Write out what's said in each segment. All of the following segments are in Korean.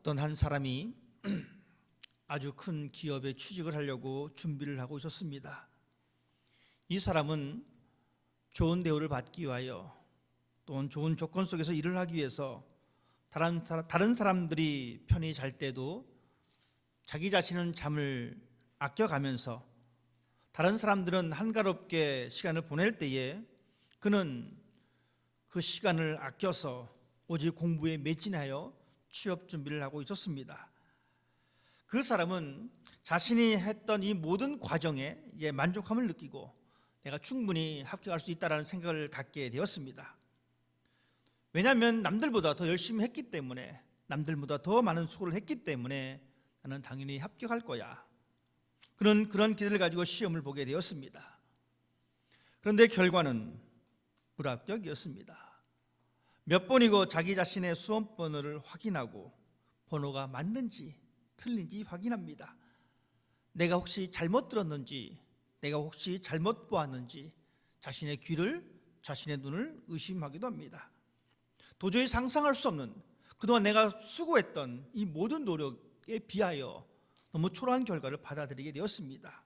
어떤 한 사람이 아주 큰 기업에 취직을 하려고 준비를 하고 있었습니다. 이 사람은 좋은 대우를 받기 위하여 또는 좋은 조건 속에서 일을 하기 위해서 다른 사람들이 편히 잘 때도 자기 자신은 잠을 아껴가면서 다른 사람들은 한가롭게 시간을 보낼 때에 그는 그 시간을 아껴서 오직 공부에 매진하여 취업 준비를 하고 있었습니다. 그 사람은 자신이 했던 이 모든 과정에 만족함을 느끼고 내가 충분히 합격할 수 있다는 생각을 갖게 되었습니다. 왜냐하면 남들보다 더 열심히 했기 때문에, 남들보다 더 많은 수고를 했기 때문에 나는 당연히 합격할 거야. 그런 기대를 가지고 시험을 보게 되었습니다. 그런데 결과는 불합격이었습니다. 몇 번이고 자기 자신의 수험 번호를 확인하고 번호가 맞는지 틀린지 확인합니다. 내가 혹시 잘못 들었는지, 내가 혹시 잘못 보았는지 자신의 귀를, 자신의 눈을 의심하기도 합니다. 도저히 상상할 수 없는 그동안 내가 수고했던 이 모든 노력에 비하여 너무 초라한 결과를 받아들이게 되었습니다.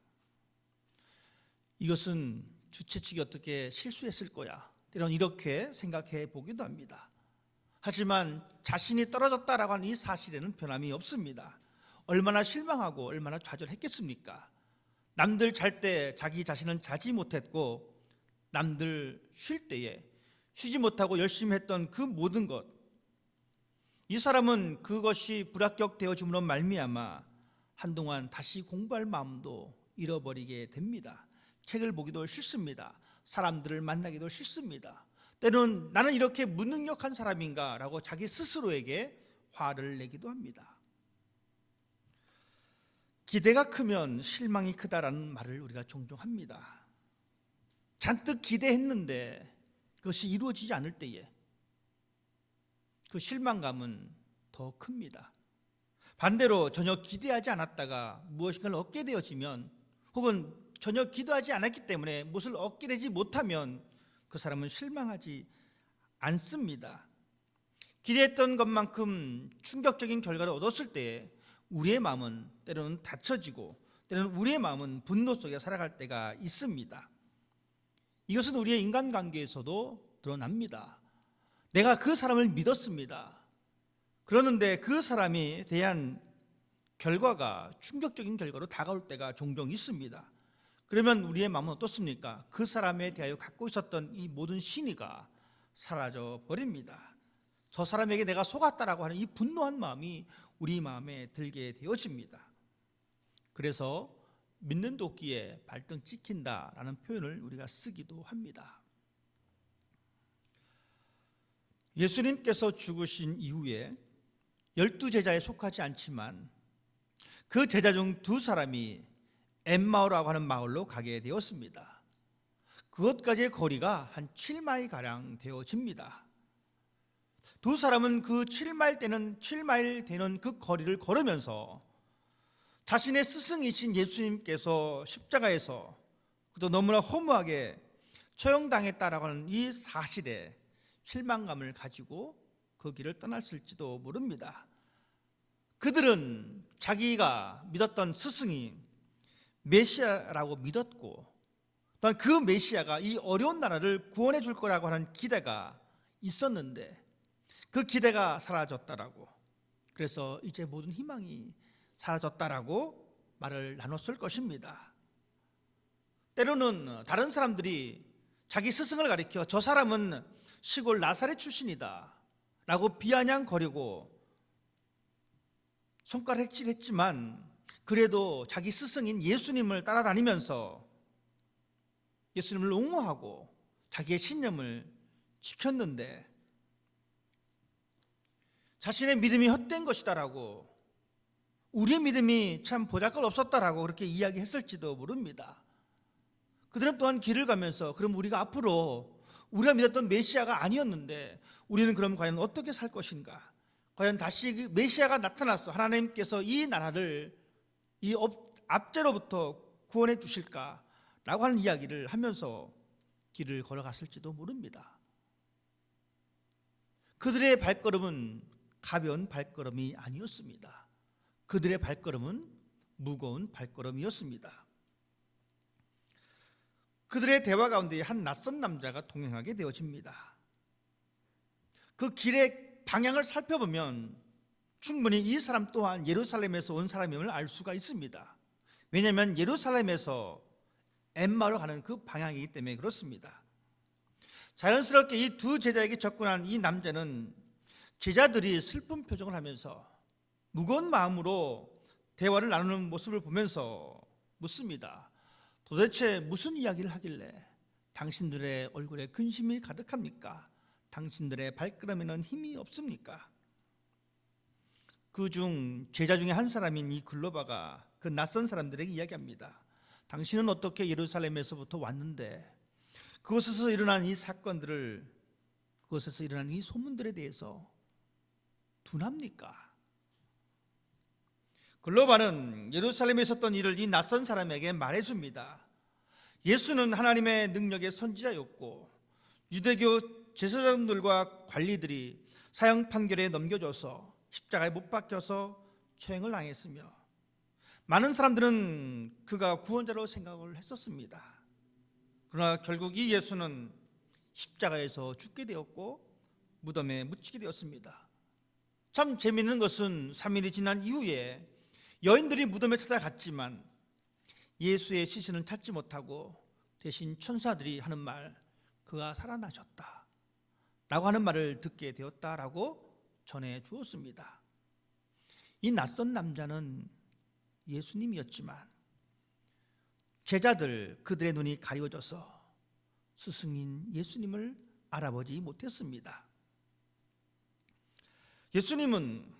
이것은 주최 측이 어떻게 실수했을 거야, 때론 이렇게 생각해 보기도 합니다. 하지만 자신이 떨어졌다라고 하는 이 사실에는 변함이 없습니다. 얼마나 실망하고 얼마나 좌절했겠습니까? 남들 잘 때 자기 자신은 자지 못했고, 남들 쉴 때에 쉬지 못하고 열심히 했던 그 모든 것, 이 사람은 그것이 불합격되어짐으로 말미암아 한동안 다시 공부할 마음도 잃어버리게 됩니다. 책을 보기도 싫습니다. 사람들을 만나기도 싫습니다. 때로는 나는 이렇게 무능력한 사람인가 라고 자기 스스로에게 화를 내기도 합니다. 기대가 크면 실망이 크다라는 말을 우리가 종종 합니다. 잔뜩 기대했는데 그것이 이루어지지 않을 때에 그 실망감은 더 큽니다. 반대로 전혀 기대하지 않았다가 무엇인가를 얻게 되어지면, 혹은 전혀 기도하지 않았기 때문에 무엇을 얻게 되지 못하면 그 사람은 실망하지 않습니다. 기대했던 것만큼 충격적인 결과를 얻었을 때 우리의 마음은 때로는 닫혀지고, 때로는 우리의 마음은 분노 속에 살아갈 때가 있습니다. 이것은 우리의 인간관계에서도 드러납니다. 내가 그 사람을 믿었습니다. 그러는데 그 사람에 대한 결과가 충격적인 결과로 다가올 때가 종종 있습니다. 그러면 우리의 마음은 어떻습니까? 그 사람에 대하여 갖고 있었던 이 모든 신의가 사라져 버립니다. 저 사람에게 내가 속았다라고 하는 이 분노한 마음이 우리 마음에 들게 되어집니다. 그래서 믿는 도끼에 발등 찍힌다라는 표현을 우리가 쓰기도 합니다. 예수님께서 죽으신 이후에 12제자에 속하지 않지만 그 제자 중 2사람이 엠마오라고 하는 마을로 가게 되었습니다. 그것까지의 거리가 한 7마일가량 되어집니다. 2사람은 그 7마일 되는 그 거리를 걸으면서 자신의 스승이신 예수님께서 십자가에서 또 너무나 허무하게 처형당했다라고 하는 이 사실에 실망감을 가지고 그 길을 떠났을지도 모릅니다. 그들은 자기가 믿었던 스승이 메시아라고 믿었고, 또한 그 메시아가 이 어려운 나라를 구원해 줄 거라고 하는 기대가 있었는데 그 기대가 사라졌다라고, 그래서 이제 모든 희망이 사라졌다라고 말을 나눴을 것입니다. 때로는 다른 사람들이 자기 스승을 가리켜 저 사람은 시골 나사렛 출신이다 라고 비아냥거리고 손가락질했지만, 그래도 자기 스승인 예수님을 따라다니면서 예수님을 옹호하고 자기의 신념을 지켰는데 자신의 믿음이 헛된 것이다라고, 우리의 믿음이 참 보잘것없었다라고 그렇게 이야기했을지도 모릅니다. 그들은 또한 길을 가면서 그럼 우리가 앞으로 우리가 믿었던 메시아가 아니었는데 우리는 그럼 과연 어떻게 살 것인가, 과연 다시 메시아가 나타나서 하나님께서 이 나라를 이 압제로부터 구원해 주실까 라고 하는 이야기를 하면서 길을 걸어갔을지도 모릅니다. 그들의 발걸음은 가벼운 발걸음이 아니었습니다. 그들의 발걸음은 무거운 발걸음이었습니다. 그들의 대화 가운데 한 낯선 남자가 동행하게 되어집니다. 그 길의 방향을 살펴보면 충분히 이 사람 또한 예루살렘에서 온 사람임을 알 수가 있습니다. 왜냐하면 예루살렘에서 엠마오로 가는 그 방향이기 때문에 그렇습니다. 자연스럽게 이 두 제자에게 접근한 이 남자는 제자들이 슬픈 표정을 하면서 무거운 마음으로 대화를 나누는 모습을 보면서 묻습니다. 도대체 무슨 이야기를 하길래 당신들의 얼굴에 근심이 가득합니까? 당신들의 발걸음에는 힘이 없습니까? 그중 제자 중에 한 사람인 이 글로바가 그 낯선 사람들에게 이야기합니다. 당신은 어떻게 예루살렘에서부터 왔는데 그곳에서 일어난 이 사건들을, 그곳에서 일어난 이 소문들에 대해서 둔합니까? 글로바는 예루살렘에 있었던 일을 이 낯선 사람에게 말해줍니다. 예수는 하나님의 능력의 선지자였고 유대교 제사장들과 관리들이 사형 판결에 넘겨져서 십자가에 못 박혀서 처형을 당했으며 많은 사람들은 그가 구원자로 생각을 했었습니다. 그러나 결국 이 예수는 십자가에서 죽게 되었고 무덤에 묻히게 되었습니다. 참 재미있는 것은 3일이 지난 이후에 여인들이 무덤에 찾아갔지만 예수의 시신을 찾지 못하고 대신 천사들이 하는 말, 그가 살아나셨다 라고 하는 말을 듣게 되었다라고 전해 주었습니다. 이 낯선 남자는 예수님이었지만 제자들, 그들의 눈이 가리워져서 스승인 예수님을 알아보지 못했습니다. 예수님은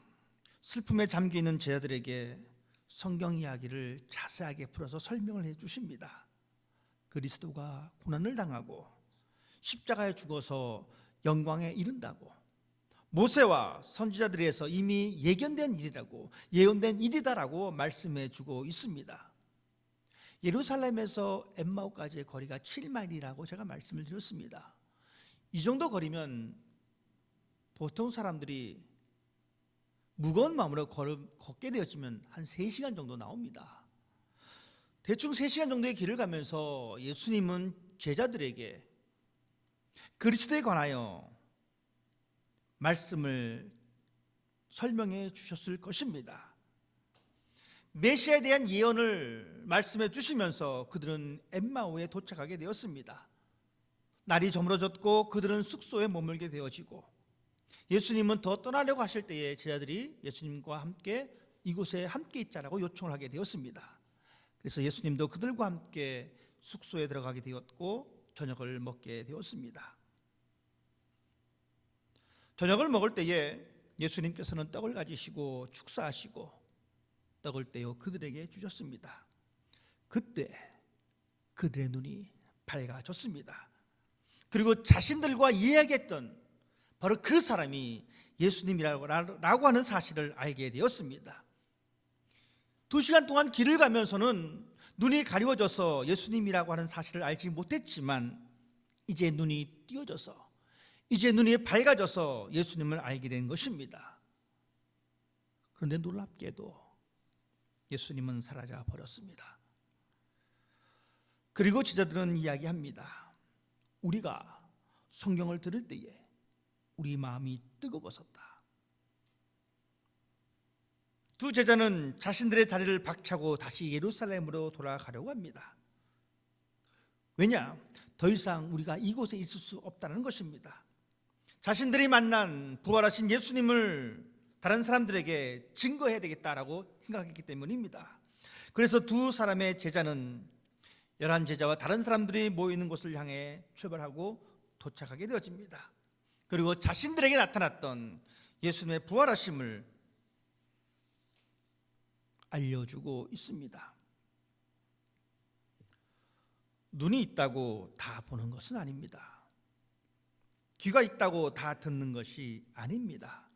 슬픔에 잠겨있는 제자들에게 성경 이야기를 자세하게 풀어서 설명을 해주십니다. 그리스도가 고난을 당하고 십자가에 죽어서 영광에 이른다고, 모세와 선지자들에서 이미 예견된 일이라고, 예언된 일이다라고 말씀해 주고 있습니다. 예루살렘에서 엠마오까지의 거리가 7마일이라고 제가 말씀을 드렸습니다. 이 정도 거리면 보통 사람들이 무거운 마음으로 걷게 되어지면 한 3시간 정도 나옵니다. 대충 3시간 정도의 길을 가면서 예수님은 제자들에게 그리스도에 관하여 말씀을 설명해 주셨을 것입니다. 메시아에 대한 예언을 말씀해 주시면서 그들은 엠마오에 도착하게 되었습니다. 날이 저물어졌고 그들은 숙소에 머물게 되어지고 예수님은 더 떠나려고 하실 때에 제자들이 예수님과 함께 이곳에 함께 있자라고 요청을 하게 되었습니다. 그래서 예수님도 그들과 함께 숙소에 들어가게 되었고 저녁을 먹게 되었습니다. 저녁을 먹을 때에 예수님께서는 떡을 가지시고 축사하시고 떡을 떼어 그들에게 주셨습니다. 그때 그들의 눈이 밝아졌습니다. 그리고 자신들과 이야기했던 바로 그 사람이 예수님이라고 하는 사실을 알게 되었습니다. 2시간 동안 길을 가면서는 눈이 가리워져서 예수님이라고 하는 사실을 알지 못했지만 이제 눈이 띄어져서, 이제 눈이 밝아져서 예수님을 알게 된 것입니다. 그런데 놀랍게도 예수님은 사라져 버렸습니다. 그리고 제자들은 이야기합니다. 우리가 성경을 들을 때에 우리 마음이 뜨거워졌다. 두 제자는 자신들의 자리를 박차고 다시 예루살렘으로 돌아가려고 합니다. 왜냐? 더 이상 우리가 이곳에 있을 수 없다는 것입니다. 자신들이 만난 부활하신 예수님을 다른 사람들에게 증거해야 되겠다라고 생각했기 때문입니다. 그래서 두 사람의 제자는 11제자와 다른 사람들이 모이는 곳을 향해 출발하고 도착하게 되어집니다. 그리고 자신들에게 나타났던 예수님의 부활하심을 알려주고 있습니다. 눈이 있다고 다 보는 것은 아닙니다. 귀가 있다고 다 듣는 것이 아닙니다.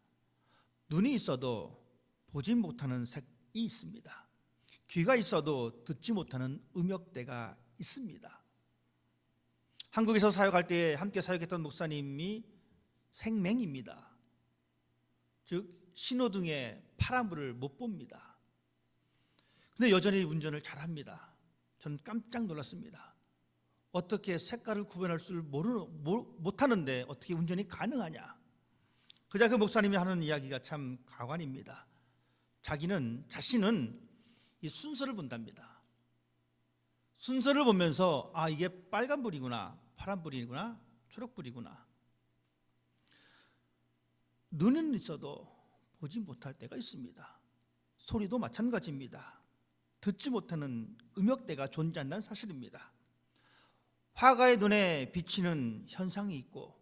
눈이 있어도 보지 못하는 색이 있습니다. 귀가 있어도 듣지 못하는 음역대가 있습니다. 한국에서 사역할 때 함께 사역했던 목사님이 생맹입니다. 즉 신호등에 파란불을 못 봅니다. 근데 여전히 운전을 잘합니다. 저는 깜짝 놀랐습니다. 어떻게 색깔을 구분할 줄 못하는데 어떻게 운전이 가능하냐. 그자 그 목사님이 하는 이야기가 참 가관입니다. 자신은 이 순서를 본답니다. 순서를 보면서 이게 빨간불이구나, 파란불이구나, 초록불이구나. 눈은 있어도 보지 못할 때가 있습니다. 소리도 마찬가지입니다. 듣지 못하는 음역대가 존재한다는 사실입니다. 화가의 눈에 비치는 현상이 있고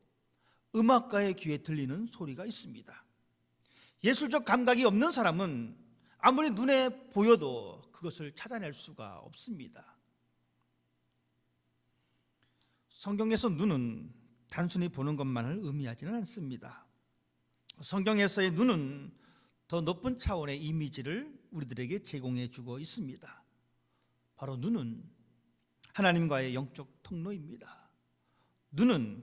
음악가의 귀에 들리는 소리가 있습니다. 예술적 감각이 없는 사람은 아무리 눈에 보여도 그것을 찾아낼 수가 없습니다. 성경에서 눈은 단순히 보는 것만을 의미하지는 않습니다. 성경에서의 눈은 더 높은 차원의 이미지를 우리들에게 제공해 주고 있습니다. 바로 눈은 하나님과의 영적 통로입니다. 눈은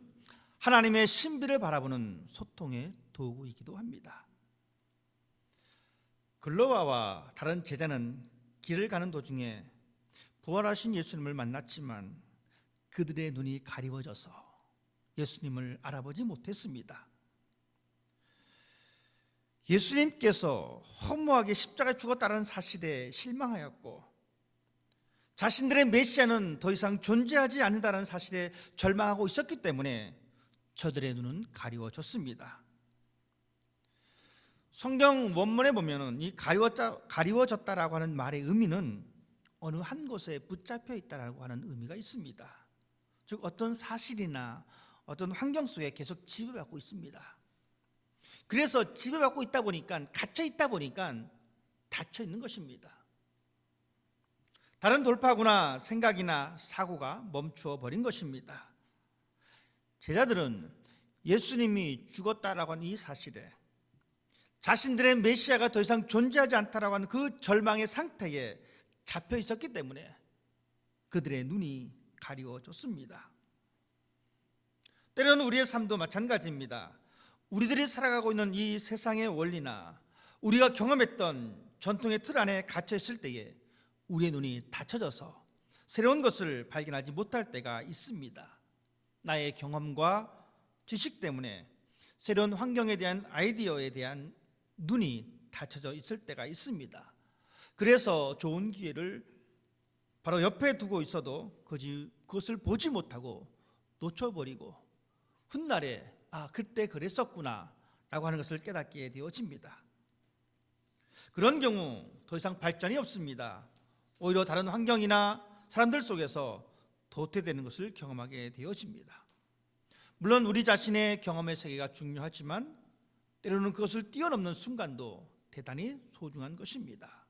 하나님의 신비를 바라보는 소통의 도구이기도 합니다. 글로바와 다른 제자는 길을 가는 도중에 부활하신 예수님을 만났지만 그들의 눈이 가리워져서 예수님을 알아보지 못했습니다. 예수님께서 허무하게 십자가에 죽었다는 사실에 실망하였고 자신들의 메시아는 더 이상 존재하지 않는다는 사실에 절망하고 있었기 때문에 저들의 눈은 가리워졌습니다. 성경 원문에 보면은 이 가리워졌다라고 하는 말의 의미는 어느 한 곳에 붙잡혀 있다라고 하는 의미가 있습니다. 즉 어떤 사실이나 어떤 환경 속에 계속 지배받고 있습니다. 그래서 지배받고 있다 보니까 갇혀 있다 보니까 닫혀 있는 것입니다. 다른 돌파구나 생각이나 사고가 멈추어 버린 것입니다. 제자들은 예수님이 죽었다라고 하는 이 사실에 자신들의 메시아가 더 이상 존재하지 않다라고 하는 그 절망의 상태에 잡혀 있었기 때문에 그들의 눈이 가리워졌습니다. 때로는 우리의 삶도 마찬가지입니다. 우리들이 살아가고 있는 이 세상의 원리나 우리가 경험했던 전통의 틀 안에 갇혀 있을 때에 우리의 눈이 닫혀져서 새로운 것을 발견하지 못할 때가 있습니다. 나의 경험과 지식 때문에 새로운 환경에 대한 아이디어에 대한 눈이 닫혀져 있을 때가 있습니다. 그래서 좋은 기회를 바로 옆에 두고 있어도 그것을 보지 못하고 놓쳐버리고 훗날에 그때 그랬었구나 라고 하는 것을 깨닫게 되어집니다. 그런 경우 더 이상 발전이 없습니다. 오히려 다른 환경이나 사람들 속에서 도태되는 것을 경험하게 되어집니다. 물론 우리 자신의 경험의 세계가 중요하지만 때로는 그것을 뛰어넘는 순간도 대단히 소중한 것입니다.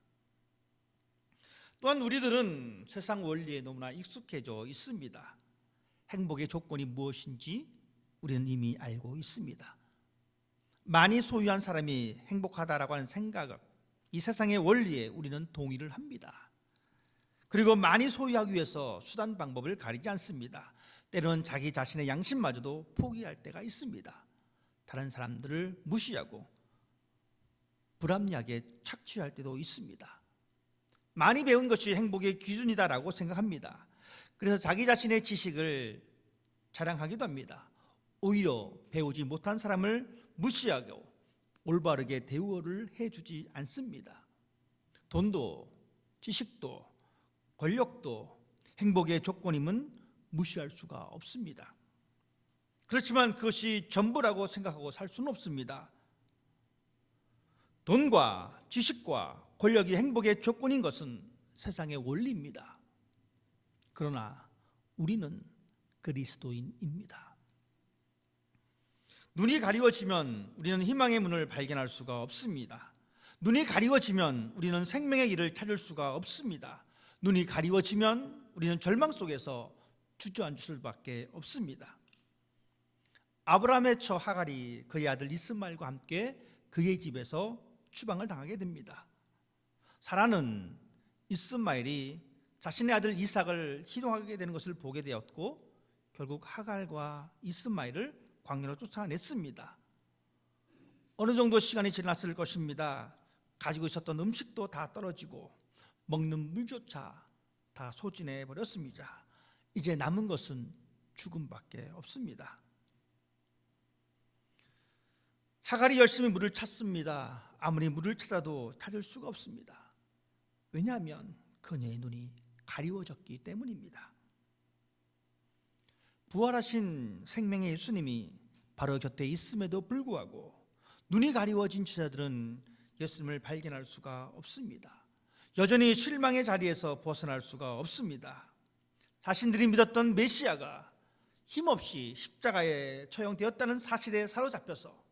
또한 우리들은 세상 원리에 너무나 익숙해져 있습니다. 행복의 조건이 무엇인지 우리는 이미 알고 있습니다. 많이 소유한 사람이 행복하다라고 하는 생각을 이 세상의 원리에 우리는 동의를 합니다. 그리고 많이 소유하기 위해서 수단 방법을 가리지 않습니다. 때로는 자기 자신의 양심마저도 포기할 때가 있습니다. 다른 사람들을 무시하고 불합리하게 착취할 때도 있습니다. 많이 배운 것이 행복의 기준이다라고 생각합니다. 그래서 자기 자신의 지식을 자랑하기도 합니다. 오히려 배우지 못한 사람을 무시하고 올바르게 대우를 해주지 않습니다. 돈도 지식도 권력도 행복의 조건임은 무시할 수가 없습니다. 그렇지만 그것이 전부라고 생각하고 살 수는 없습니다. 돈과 지식과 권력이 행복의 조건인 것은 세상의 원리입니다. 그러나 우리는 그리스도인입니다. 눈이 가리워지면 우리는 희망의 문을 발견할 수가 없습니다. 눈이 가리워지면 우리는 생명의 길을 찾을 수가 없습니다. 눈이 가리워지면 우리는 절망 속에서 주저앉을 수밖에 없습니다. 아브라함의 처 하갈이 그의 아들 이스마엘과 함께 그의 집에서 추방을 당하게 됩니다. 사라는 이스마엘이 자신의 아들 이삭을 희롱하게 되는 것을 보게 되었고 결국 하갈과 이스마엘을 광야로 쫓아냈습니다. 어느 정도 시간이 지났을 것입니다. 가지고 있었던 음식도 다 떨어지고 먹는 물조차 다 소진해 버렸습니다. 이제 남은 것은 죽음밖에 없습니다. 하갈이 열심히 물을 찾습니다. 아무리 물을 찾아도 찾을 수가 없습니다. 왜냐하면 그녀의 눈이 가리워졌기 때문입니다. 부활하신 생명의 예수님이 바로 곁에 있음에도 불구하고 눈이 가리워진 제자들은 예수님을 발견할 수가 없습니다. 여전히 실망의 자리에서 벗어날 수가 없습니다. 자신들이 믿었던 메시아가 힘없이 십자가에 처형되었다는 사실에 사로잡혀서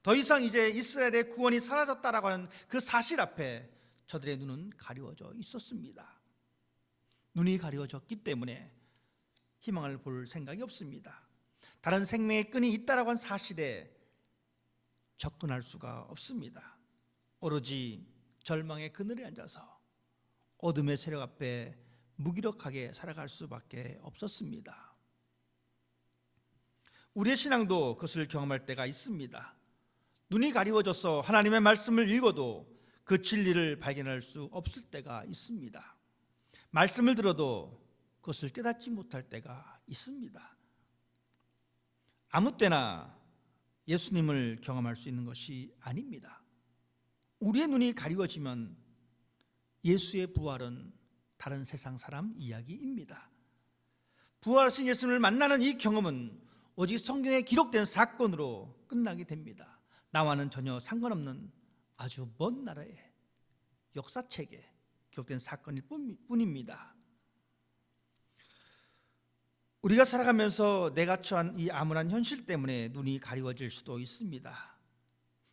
더 이상 이제 이스라엘의 구원이 사라졌다라고 하는 그 사실 앞에 저들의 눈은 가리워져 있었습니다. 눈이 가리워졌기 때문에 희망을 볼 생각이 없습니다. 다른 생명의 끈이 있다라고 하는 사실에 접근할 수가 없습니다. 오로지 절망의 그늘에 앉아서 어둠의 세력 앞에 무기력하게 살아갈 수밖에 없었습니다. 우리의 신앙도 그것을 경험할 때가 있습니다. 눈이 가리워져서 하나님의 말씀을 읽어도 그 진리를 발견할 수 없을 때가 있습니다. 말씀을 들어도 그것을 깨닫지 못할 때가 있습니다. 아무 때나 예수님을 경험할 수 있는 것이 아닙니다. 우리의 눈이 가리워지면 예수의 부활은 다른 세상 사람 이야기입니다. 부활하신 예수님을 만나는 이 경험은 오직 성경에 기록된 사건으로 끝나게 됩니다. 나와는 전혀 상관없는 아주 먼 나라의 역사책에 기록된 사건일 뿐입니다. 우리가 살아가면서 내가 처한 이 암울한 현실 때문에 눈이 가리워질 수도 있습니다.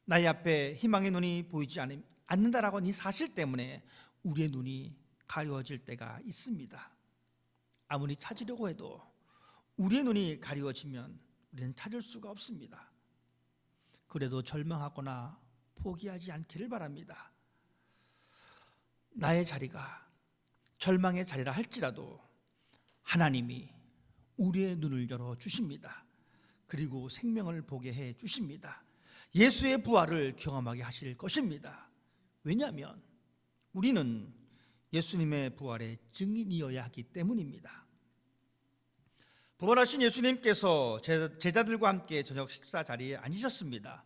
나의 앞에 희망의 눈이 보이지 않는다라고 하는 이 사실 때문에 우리의 눈이 가리워질 때가 있습니다. 아무리 찾으려고 해도 우리의 눈이 가리워지면 우리는 찾을 수가 없습니다. 그래도 절망하거나 포기하지 않기를 바랍니다. 나의 자리가 절망의 자리라 할지라도 하나님이 우리의 눈을 열어 주십니다. 그리고 생명을 보게 해 주십니다. 예수의 부활을 경험하게 하실 것입니다. 왜냐하면 우리는 예수님의 부활의 증인이어야 하기 때문입니다. 부활하신 예수님께서 제자들과 함께 저녁 식사 자리에 앉으셨습니다.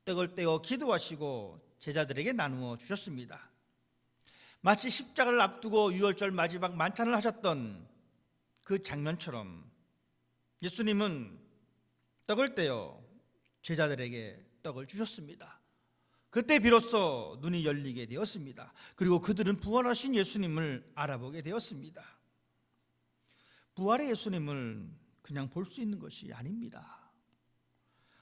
떡을 떼어 기도하시고 제자들에게 나누어 주셨습니다. 마치 십자가를 앞두고 유월절 마지막 만찬을 하셨던 그 장면처럼 예수님은 떡을 떼어 제자들에게 떡을 주셨습니다. 그때 비로소 눈이 열리게 되었습니다. 그리고 그들은 부활하신 예수님을 알아보게 되었습니다. 부활의 예수님을 그냥 볼 수 있는 것이 아닙니다.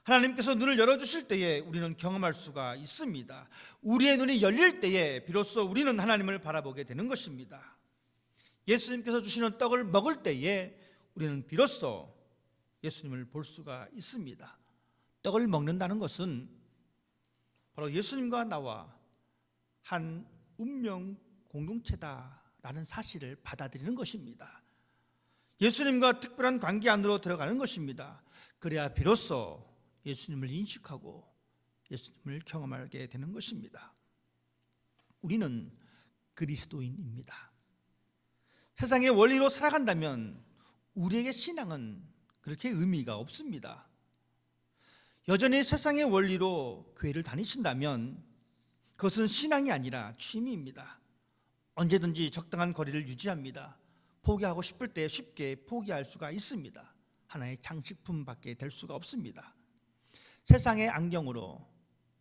하나님께서 눈을 열어주실 때에 우리는 경험할 수가 있습니다. 우리의 눈이 열릴 때에 비로소 우리는 하나님을 바라보게 되는 것입니다. 예수님께서 주시는 떡을 먹을 때에 우리는 비로소 예수님을 볼 수가 있습니다. 떡을 먹는다는 것은 바로 예수님과 나와 한 운명 공동체다라는 사실을 받아들이는 것입니다. 예수님과 특별한 관계 안으로 들어가는 것입니다. 그래야 비로소 예수님을 인식하고 예수님을 경험하게 되는 것입니다. 우리는 그리스도인입니다. 세상의 원리로 살아간다면 우리에게 신앙은 그렇게 의미가 없습니다. 여전히 세상의 원리로 교회를 다니신다면 그것은 신앙이 아니라 취미입니다. 언제든지 적당한 거리를 유지합니다. 포기하고 싶을 때 쉽게 포기할 수가 있습니다. 하나의 장식품밖에 될 수가 없습니다. 세상의 안경으로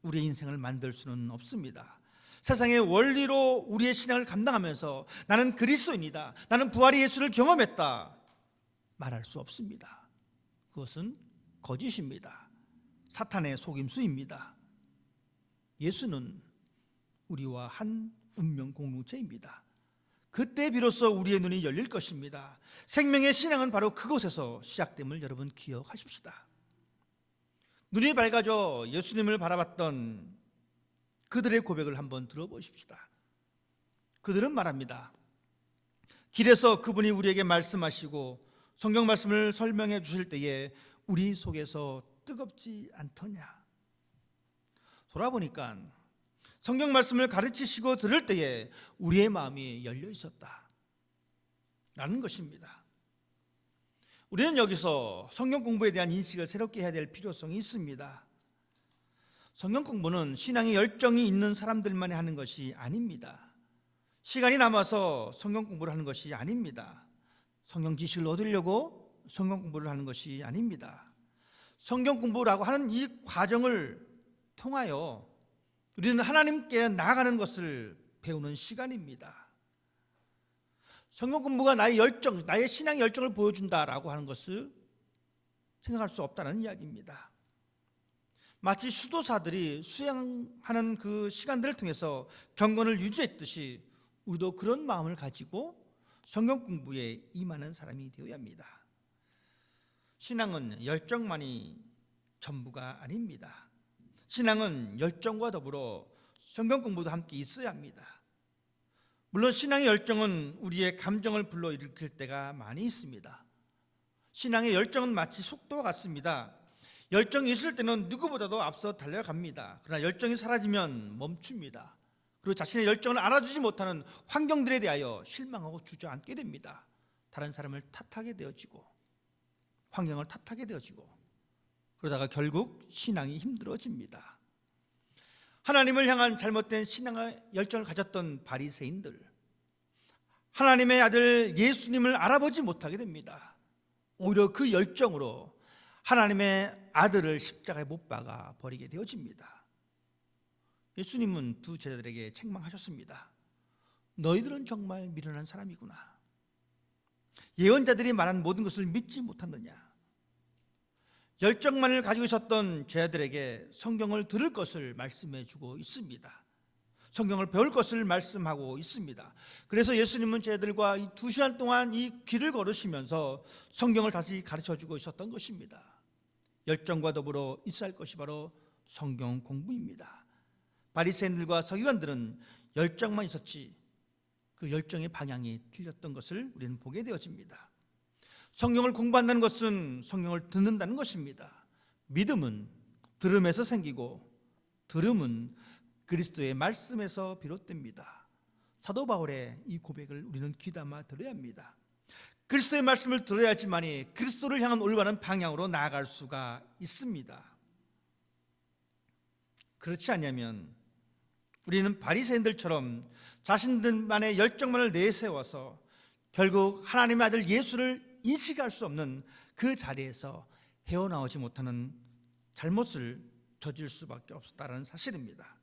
우리의 인생을 만들 수는 없습니다. 세상의 원리로 우리의 신앙을 감당하면서 나는 그리스도인이다, 나는 부활의 예수를 경험했다 말할 수 없습니다. 그것은 거짓입니다. 사탄의 속임수입니다. 예수는 우리와 한 운명 공동체입니다. 그때 비로소 우리의 눈이 열릴 것입니다. 생명의 신앙은 바로 그곳에서 시작됨을 여러분 기억하십시다. 눈이 밝아져 예수님을 바라봤던 그들의 고백을 한번 들어보십시다. 그들은 말합니다. 길에서 그분이 우리에게 말씀하시고 성경 말씀을 설명해 주실 때에 우리 속에서 뜨겁지 않더냐. 돌아보니까 성경 말씀을 가르치시고 들을 때에 우리의 마음이 열려 있었다라는 것입니다. 우리는 여기서 성경 공부에 대한 인식을 새롭게 해야 될 필요성이 있습니다. 성경 공부는 신앙의 열정이 있는 사람들만이 하는 것이 아닙니다. 시간이 남아서 성경 공부를 하는 것이 아닙니다. 성경 지식을 얻으려고 성경 공부를 하는 것이 아닙니다. 성경 공부라고 하는 이 과정을 통하여 우리는 하나님께 나아가는 것을 배우는 시간입니다. 성경 공부가 나의 열정, 나의 신앙의 열정을 보여준다라고 하는 것을 생각할 수 없다는 이야기입니다. 마치 수도사들이 수행하는 그 시간들을 통해서 경건을 유지했듯이 우리도 그런 마음을 가지고 성경 공부에 임하는 사람이 되어야 합니다. 신앙은 열정만이 전부가 아닙니다. 신앙은 열정과 더불어 성경 공부도 함께 있어야 합니다. 물론 신앙의 열정은 우리의 감정을 불러일으킬 때가 많이 있습니다. 신앙의 열정은 마치 속도와 같습니다. 열정이 있을 때는 누구보다도 앞서 달려갑니다. 그러나 열정이 사라지면 멈춥니다. 그리고 자신의 열정을 알아주지 못하는 환경들에 대하여 실망하고 주저앉게 됩니다. 다른 사람을 탓하게 되어지고 환경을 탓하게 되어지고 그러다가 결국 신앙이 힘들어집니다. 하나님을 향한 잘못된 신앙의 열정을 가졌던 바리새인들, 하나님의 아들 예수님을 알아보지 못하게 됩니다. 오히려 그 열정으로 하나님의 아들을 십자가에 못 박아 버리게 되어집니다. 예수님은 두 제자들에게 책망하셨습니다. 너희들은 정말 미련한 사람이구나. 예언자들이 말한 모든 것을 믿지 못하느냐. 열정만을 가지고 있었던 제자들에게 성경을 들을 것을 말씀해 주고 있습니다. 성경을 배울 것을 말씀하고 있습니다. 그래서 예수님은 제자들과 이 2시간 동안 이 길을 걸으시면서 성경을 다시 가르쳐 주고 있었던 것입니다. 열정과 더불어 있어야 할 것이 바로 성경 공부입니다. 바리새인들과 서기관들은 열정만 있었지 그 열정의 방향이 틀렸던 것을 우리는 보게 되어집니다. 성경을 공부한다는 것은 성경을 듣는다는 것입니다. 믿음은 들음에서 생기고 들음은 그리스도의 말씀에서 비롯됩니다. 사도 바울의 이 고백을 우리는 귀담아 들어야 합니다. 그리스도의 말씀을 들어야지만이 그리스도를 향한 올바른 방향으로 나아갈 수가 있습니다. 그렇지 않으면 우리는 바리새인들처럼 자신들만의 열정만을 내세워서 결국 하나님의 아들 예수를 인식할 수 없는 그 자리에서 헤어나오지 못하는 잘못을 저질 수밖에 없었다는 사실입니다.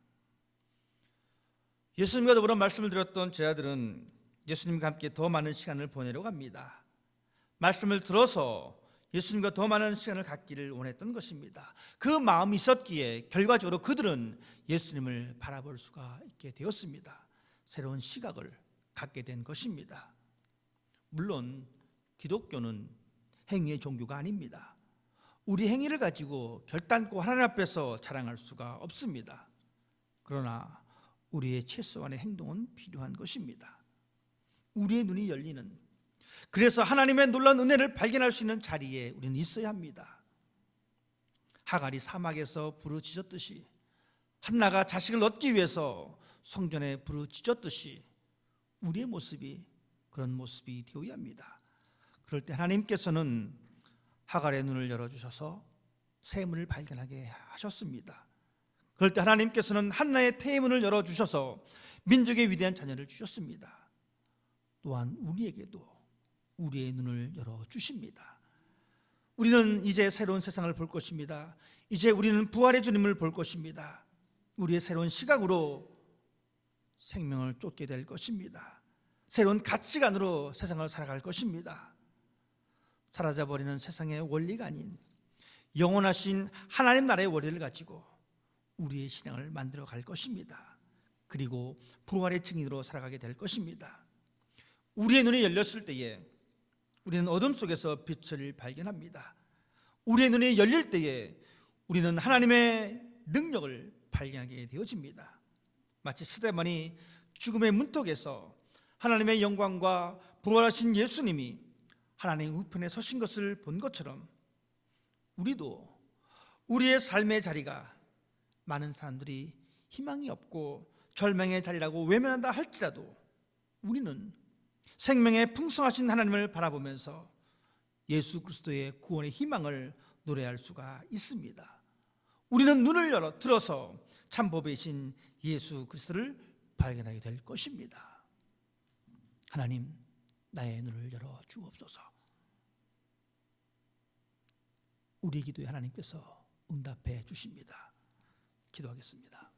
예수님과 더불어 말씀을 들었던 제자들은 예수님과 함께 더 많은 시간을 보내려고 합니다. 말씀을 들어서 예수님과 더 많은 시간을 갖기를 원했던 것입니다. 그 마음이 있었기에 결과적으로 그들은 예수님을 바라볼 수가 있게 되었습니다. 새로운 시각을 갖게 된 것입니다. 물론 기독교는 행위의 종교가 아닙니다. 우리 행위를 가지고 결단코 하나님 앞에서 자랑할 수가 없습니다. 그러나 우리의 최소한의 행동은 필요한 것입니다. 우리의 눈이 열리는, 그래서 하나님의 놀라운 은혜를 발견할 수 있는 자리에 우리는 있어야 합니다. 하갈이 사막에서 부르짖었듯이, 한나가 자식을 얻기 위해서 성전에 부르짖었듯이 우리의 모습이 그런 모습이 되어야 합니다. 그럴 때 하나님께서는 하갈의 눈을 열어주셔서 샘을 발견하게 하셨습니다. 그럴 때 하나님께서는 한나의 태문을 열어주셔서 민족의 위대한 자녀를 주셨습니다. 또한 우리에게도 우리의 눈을 열어주십니다. 우리는 이제 새로운 세상을 볼 것입니다. 이제 우리는 부활의 주님을 볼 것입니다. 우리의 새로운 시각으로 생명을 쫓게 될 것입니다. 새로운 가치관으로 세상을 살아갈 것입니다. 사라져버리는 세상의 원리가 아닌 영원하신 하나님 나라의 원리를 가지고 우리의 신앙을 만들어 갈 것입니다. 그리고 부활의 증인으로 살아가게 될 것입니다. 우리의 눈이 열렸을 때에 우리는 어둠 속에서 빛을 발견합니다. 우리의 눈이 열릴 때에 우리는 하나님의 능력을 발견하게 되어집니다. 마치 스데반이 죽음의 문턱에서 하나님의 영광과 부활하신 예수님이 하나님의 우편에 서신 것을 본 것처럼 우리도 우리의 삶의 자리가 많은 사람들이 희망이 없고 절망의 자리라고 외면한다 할지라도 우리는 생명의 풍성하신 하나님을 바라보면서 예수 그리스도의 구원의 희망을 노래할 수가 있습니다. 우리는 눈을 들어서 참 보배이신 예수 그리스도를 발견하게 될 것입니다. 하나님, 나의 눈을 열어 주옵소서. 우리 기도에 하나님께서 응답해 주십니다. 기도하겠습니다.